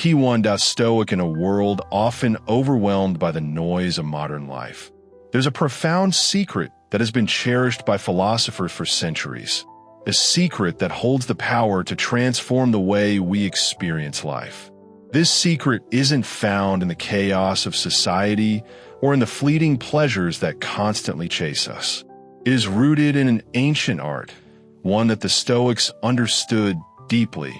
key one stoic in a world often overwhelmed by the noise of modern life. There's a profound secret that has been cherished by philosophers for centuries, a secret that holds the power to transform the way we experience life. This secret isn't found in the chaos of society or in the fleeting pleasures that constantly chase us. It is rooted in an ancient art, one that the Stoics understood deeply,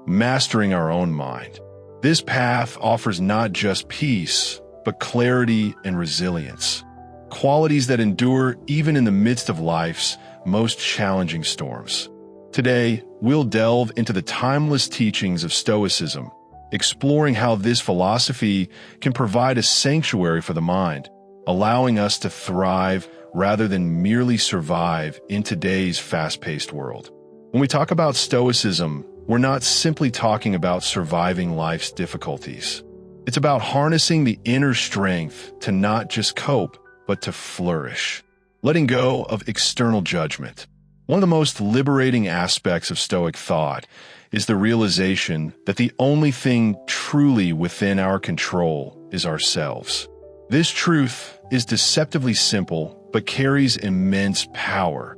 mastering our own mind. This path offers not just peace, but clarity and resilience, qualities that endure even in the midst of life's most challenging storms. Today, we'll delve into the timeless teachings of Stoicism, exploring how this philosophy can provide a sanctuary for the mind, allowing us to thrive rather than merely survive in today's fast-paced world. When we talk about Stoicism, we're not simply talking about surviving life's difficulties. It's about harnessing the inner strength to not just cope, but to flourish, letting go of external judgment. One of the most liberating aspects of Stoic thought is the realization that the only thing truly within our control is ourselves. This truth is deceptively simple, but carries immense power.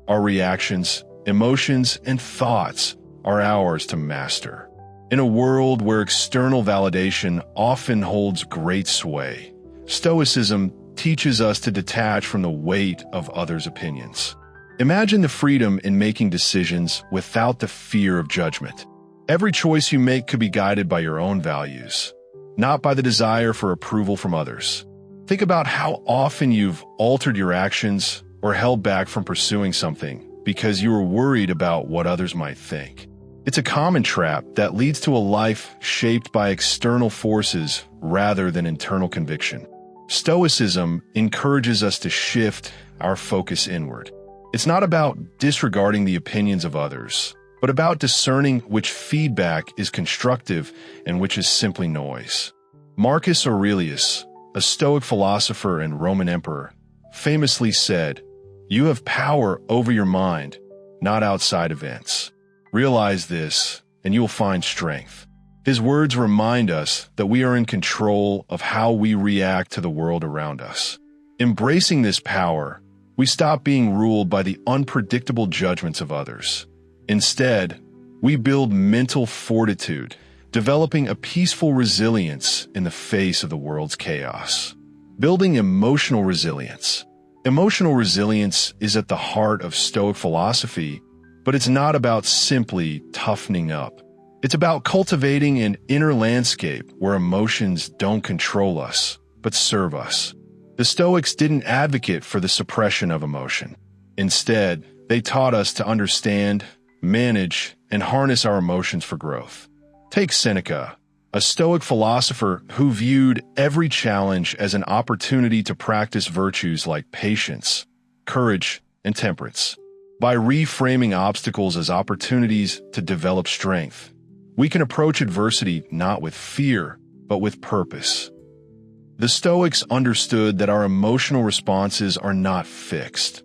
Our reactions, emotions, and thoughts are ours to master. In a world where external validation often holds great sway, Stoicism teaches us to detach from the weight of others' opinions. Imagine the freedom in making decisions without the fear of judgment. Every choice you make could be guided by your own values, not by the desire for approval from others. Think about how often you've altered your actions or held back from pursuing something because you were worried about what others might think. It's a common trap that leads to a life shaped by external forces rather than internal conviction. Stoicism encourages us to shift our focus inward. It's not about disregarding the opinions of others, but about discerning which feedback is constructive and which is simply noise. Marcus Aurelius, a Stoic philosopher and Roman emperor, famously said, "You have power over your mind, not outside events. Realize this, and you will find strength." His words remind us that we are in control of how we react to the world around us. Embracing this power, we stop being ruled by the unpredictable judgments of others. Instead, we build mental fortitude, developing a peaceful resilience in the face of the world's chaos. Building emotional resilience. Emotional resilience is at the heart of Stoic philosophy, but it's not about simply toughening up. It's about cultivating an inner landscape where emotions don't control us, but serve us. The Stoics didn't advocate for the suppression of emotion. Instead, they taught us to understand, manage, and harness our emotions for growth. Take Seneca, a Stoic philosopher who viewed every challenge as an opportunity to practice virtues like patience, courage, and temperance. By reframing obstacles as opportunities to develop strength, we can approach adversity not with fear, but with purpose. The Stoics understood that our emotional responses are not fixed.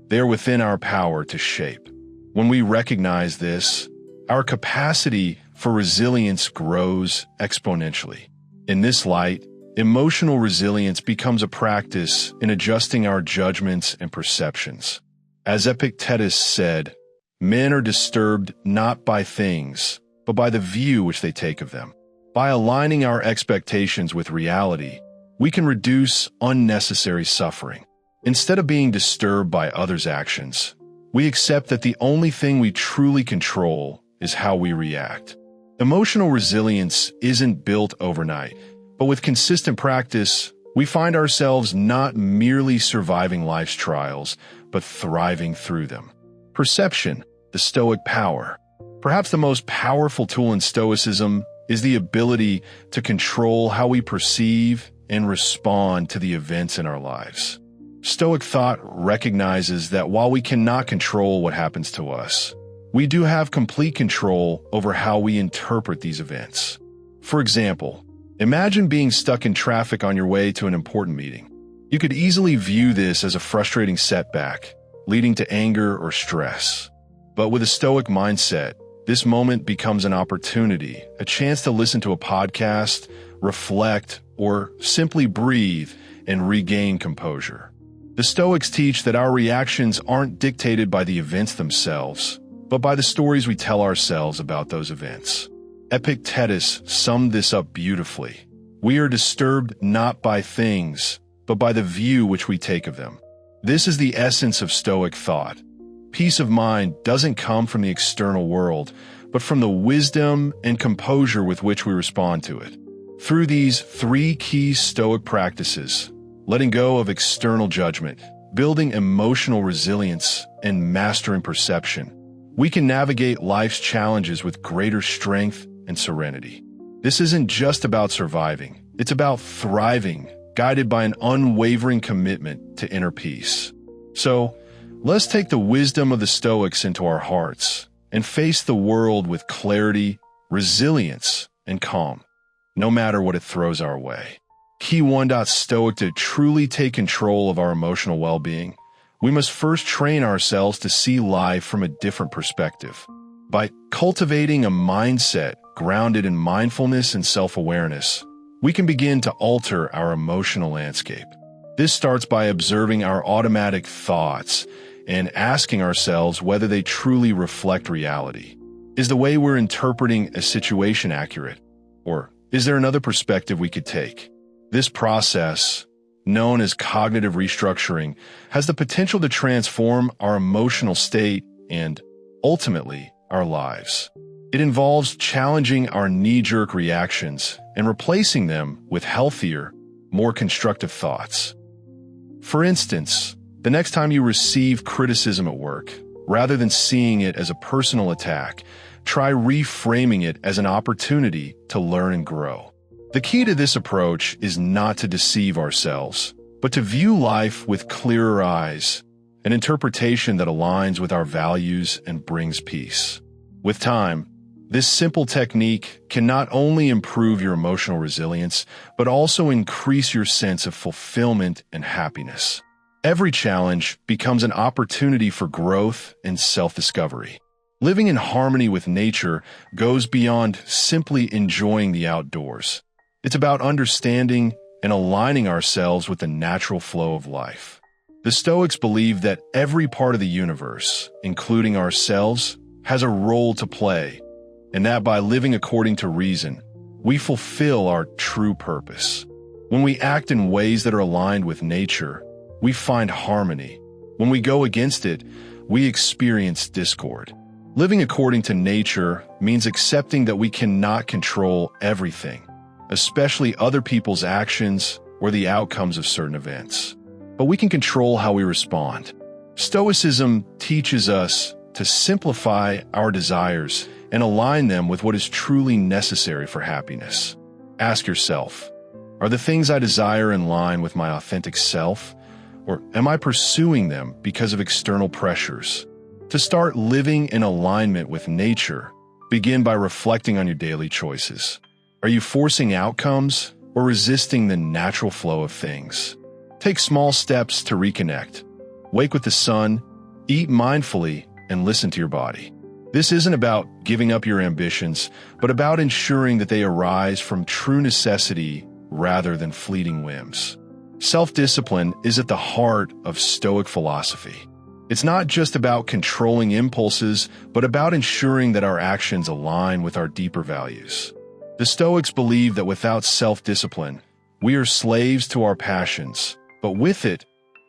They are within our power to shape. When we recognize this, our capacity for resilience grows exponentially. In this light, emotional resilience becomes a practice in adjusting our judgments and perceptions. As Epictetus said, men are disturbed not by things, but by the view which they take of them. By aligning our expectations with reality, we can reduce unnecessary suffering. Instead of being disturbed by others' actions, we accept that the only thing we truly control is how we react. Emotional resilience isn't built overnight, but with consistent practice, we find ourselves not merely surviving life's trials, but thriving through them. Perception, the Stoic power. Perhaps the most powerful tool in Stoicism is the ability to control how we perceive and respond to the events in our lives. Stoic thought recognizes that while we cannot control what happens to us, we do have complete control over how we interpret these events. For example, imagine being stuck in traffic on your way to an important meeting. You could easily view this as a frustrating setback, leading to anger or stress. But with a Stoic mindset, This moment becomes an opportunity, a chance to listen to a podcast, reflect, or simply breathe and regain composure. The Stoics teach that our reactions aren't dictated by the events themselves, but by the stories we tell ourselves about those events. Epictetus summed this up beautifully. We are disturbed not by things, but by the view which we take of them. This is the essence of Stoic thought. Peace of mind doesn't come from the external world, but from the wisdom and composure with which we respond to it. Through these three key Stoic practices, letting go of external judgment, building emotional resilience, and mastering perception, we can navigate life's challenges with greater strength and serenity. This isn't just about surviving, it's about thriving, guided by an unwavering commitment to inner peace. So, let's take the wisdom of the Stoics into our hearts and face the world with clarity, resilience, and calm, no matter what it throws our way. Key 1. Stoic to truly take control of our emotional well-being, we must first train ourselves to see life from a different perspective. By cultivating a mindset grounded in mindfulness and self-awareness, we can begin to alter our emotional landscape. This starts by observing our automatic thoughts and asking ourselves whether they truly reflect reality. Is the way we're interpreting a situation accurate? Or is there another perspective we could take? This process, known as cognitive restructuring, has the potential to transform our emotional state and, ultimately, our lives. It involves challenging our knee-jerk reactions and replacing them with healthier, more constructive thoughts. For instance, the next time you receive criticism at work, rather than seeing it as a personal attack, try reframing it as an opportunity to learn and grow. The key to this approach is not to deceive ourselves, but to view life with clearer eyes, an interpretation that aligns with our values and brings peace. With time, this simple technique can not only improve your emotional resilience, but also increase your sense of fulfillment and happiness. Every challenge becomes an opportunity for growth and self-discovery. Living in harmony with nature goes beyond simply enjoying the outdoors. It's about understanding and aligning ourselves with the natural flow of life. The Stoics believe that every part of the universe, including ourselves, has a role to play, and that by living according to reason, we fulfill our true purpose. When we act in ways that are aligned with nature, we find harmony. When we go against it, we experience discord. Living according to nature means accepting that we cannot control everything, especially other people's actions or the outcomes of certain events. But we can control how we respond. Stoicism teaches us to simplify our desires and align them with what is truly necessary for happiness. Ask yourself, are the things I desire in line with my authentic self, or am I pursuing them because of external pressures? To start living in alignment with nature, begin by reflecting on your daily choices. Are you forcing outcomes or resisting the natural flow of things? Take small steps to reconnect. Wake with the sun, eat mindfully, and listen to your body. This isn't about giving up your ambitions, but about ensuring that they arise from true necessity rather than fleeting whims. Self-discipline is at the heart of Stoic philosophy. It's not just about controlling impulses, but about ensuring that our actions align with our deeper values. The Stoics believe that without self-discipline, we are slaves to our passions, but with it,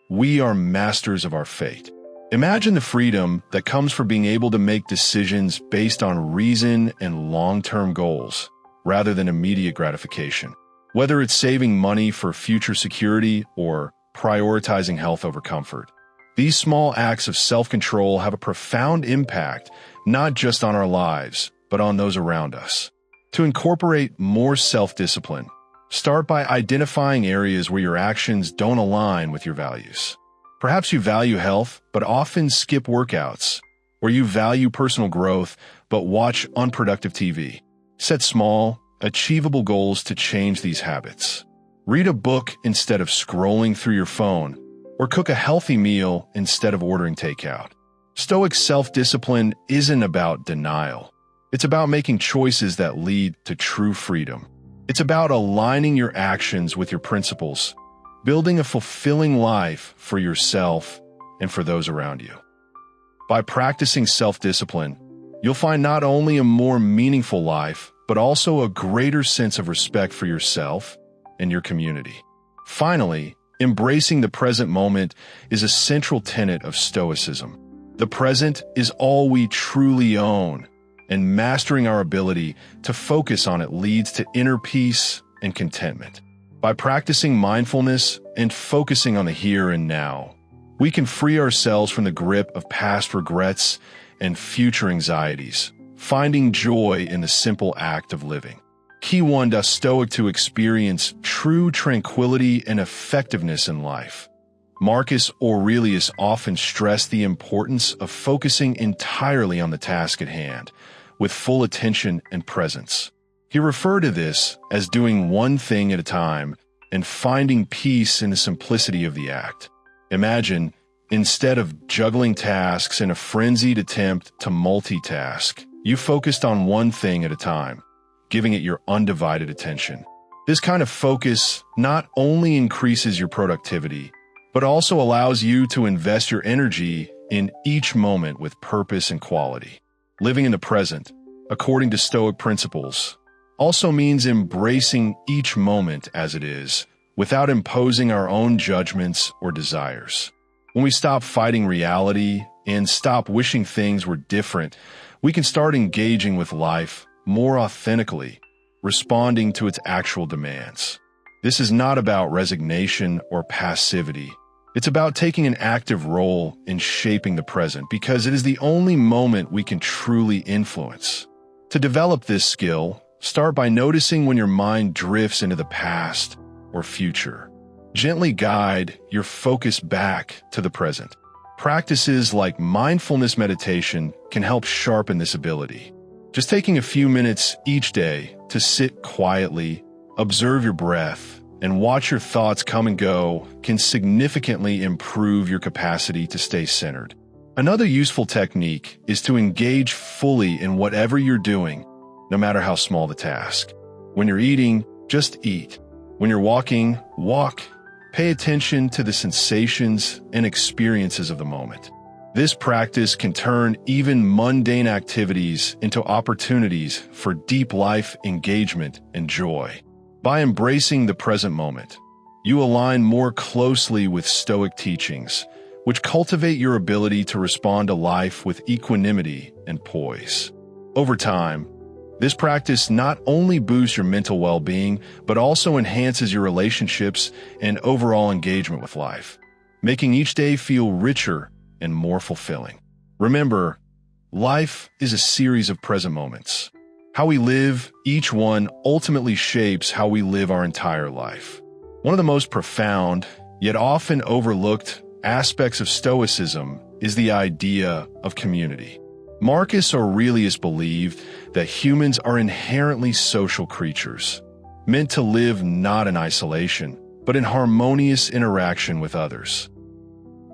we are masters of our fate. Imagine the freedom that comes from being able to make decisions based on reason and long-term goals, rather than immediate gratification. Whether it's saving money for future security or prioritizing health over comfort, these small acts of self-control have a profound impact not just on our lives, but on those around us. To incorporate more self-discipline, start by identifying areas where your actions don't align with your values. Perhaps you value health, but often skip workouts, or you value personal growth, but watch unproductive TV. Set small, achievable goals to change these habits. Read a book instead of scrolling through your phone, or cook a healthy meal instead of ordering takeout. Stoic self-discipline isn't about denial. It's about making choices that lead to true freedom. It's about aligning your actions with your principles, building a fulfilling life for yourself and for those around you. By practicing self-discipline, you'll find not only a more meaningful life, but also a greater sense of respect for yourself and your community. Finally, embracing the present moment is a central tenet of Stoicism. The present is all we truly own, and mastering our ability to focus on it leads to inner peace and contentment. By practicing mindfulness and focusing on the here and now, we can free ourselves from the grip of past regrets and future anxieties, finding joy in the simple act of living. Key 1. Stoic to experience true tranquility and effectiveness in life. Marcus Aurelius often stressed the importance of focusing entirely on the task at hand, with full attention and presence. He referred to this as doing one thing at a time and finding peace in the simplicity of the act. Imagine, instead of juggling tasks in a frenzied attempt to multitask, you focused on one thing at a time, giving it your undivided attention. This kind of focus not only increases your productivity, but also allows you to invest your energy in each moment with purpose and quality. Living in the present, according to Stoic principles, also means embracing each moment as it is, without imposing our own judgments or desires. When we stop fighting reality and stop wishing things were different, we can start engaging with life more authentically, responding to its actual demands. This is not about resignation or passivity. It's about taking an active role in shaping the present, because it is the only moment we can truly influence. To develop this skill, start by noticing when your mind drifts into the past or future. Gently guide your focus back to the present. Practices like mindfulness meditation can help sharpen this ability. Just taking a few minutes each day to sit quietly, observe your breath, and watch your thoughts come and go can significantly improve your capacity to stay centered. Another useful technique is to engage fully in whatever you're doing, no matter how small the task. When you're eating, just eat. When you're walking, walk. Pay attention to the sensations and experiences of the moment. This practice can turn even mundane activities into opportunities for deep life engagement and joy. By embracing the present moment, you align more closely with Stoic teachings, which cultivate your ability to respond to life with equanimity and poise. Over time, this practice not only boosts your mental well-being, but also enhances your relationships and overall engagement with life, making each day feel richer and more fulfilling. Remember, life is a series of present moments. How we live each one ultimately shapes how we live our entire life. One of the most profound, yet often overlooked, aspects of Stoicism is the idea of community. Marcus Aurelius believed that humans are inherently social creatures, meant to live not in isolation, but in harmonious interaction with others.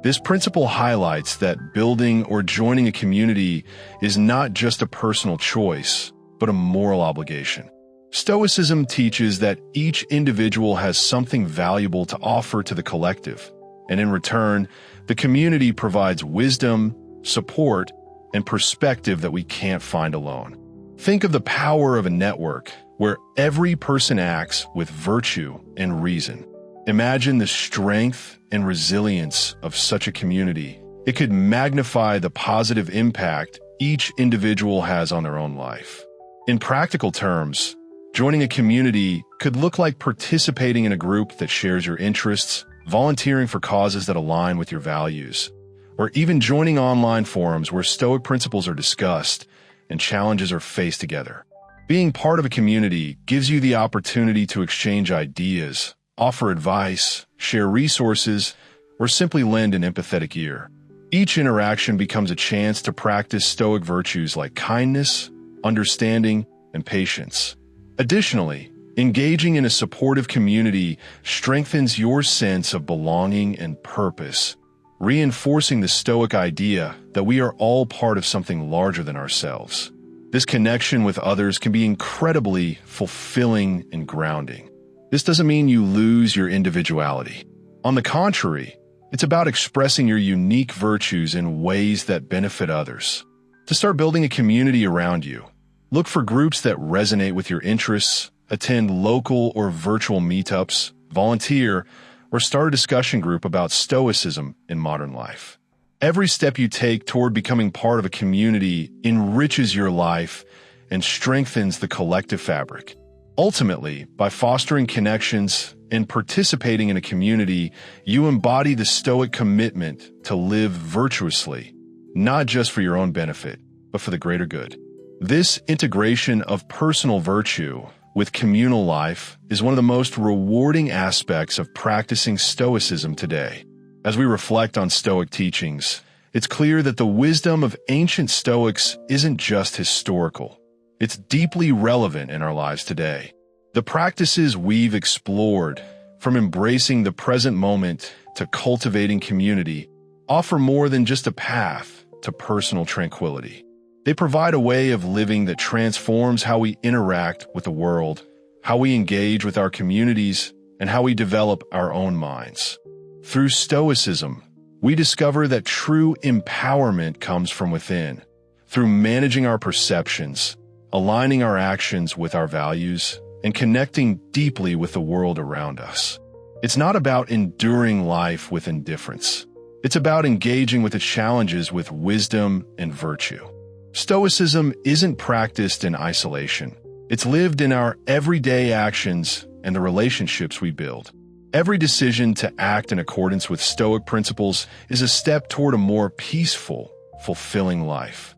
This principle highlights that building or joining a community is not just a personal choice, but a moral obligation. Stoicism teaches that each individual has something valuable to offer to the collective, and in return, the community provides wisdom, support, and perspective that we can't find alone. Think of the power of a network where every person acts with virtue and reason. Imagine the strength and resilience of such a community. It could magnify the positive impact each individual has on their own life. In practical terms, joining a community could look like participating in a group that shares your interests, volunteering for causes that align with your values, or even joining online forums where Stoic principles are discussed and challenges are faced together. Being part of a community gives you the opportunity to exchange ideas, offer advice, share resources, or simply lend an empathetic ear. Each interaction becomes a chance to practice Stoic virtues like kindness, understanding, and patience. Additionally, engaging in a supportive community strengthens your sense of belonging and purpose, reinforcing the Stoic idea that we are all part of something larger than ourselves. This connection with others can be incredibly fulfilling and grounding. This doesn't mean you lose your individuality. On the contrary, it's about expressing your unique virtues in ways that benefit others. To start building a community around you, look for groups that resonate with your interests, attend local or virtual meetups, volunteer, or start a discussion group about Stoicism in modern life. Every step you take toward becoming part of a community enriches your life and strengthens the collective fabric. Ultimately, by fostering connections and participating in a community, you embody the Stoic commitment to live virtuously, not just for your own benefit, but for the greater good. This integration of personal virtue with communal life is one of the most rewarding aspects of practicing Stoicism today. As we reflect on Stoic teachings, it's clear that the wisdom of ancient Stoics isn't just historical. It's deeply relevant in our lives today. The practices we've explored, from embracing the present moment to cultivating community, offer more than just a path to personal tranquility. They provide a way of living that transforms how we interact with the world, how we engage with our communities, and how we develop our own minds. Through Stoicism, we discover that true empowerment comes from within, through managing our perceptions, aligning our actions with our values, and connecting deeply with the world around us. It's not about enduring life with indifference. It's about engaging with its challenges with wisdom and virtue. Stoicism isn't practiced in isolation. It's lived in our everyday actions and the relationships we build. Every decision to act in accordance with Stoic principles is a step toward a more peaceful, fulfilling life.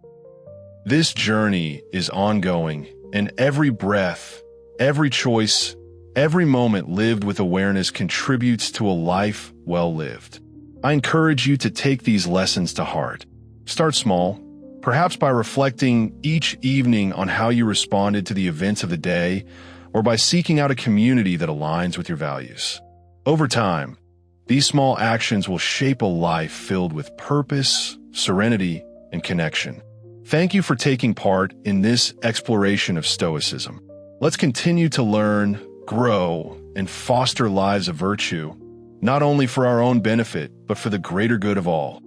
This journey is ongoing, and every breath, every choice, every moment lived with awareness contributes to a life well lived. I encourage you to take these lessons to heart. Start small, perhaps by reflecting each evening on how you responded to the events of the day, or by seeking out a community that aligns with your values. Over time, these small actions will shape a life filled with purpose, serenity, and connection. Thank you for taking part in this exploration of Stoicism. Let's continue to learn, grow, and foster lives of virtue, not only for our own benefit, but for the greater good of all.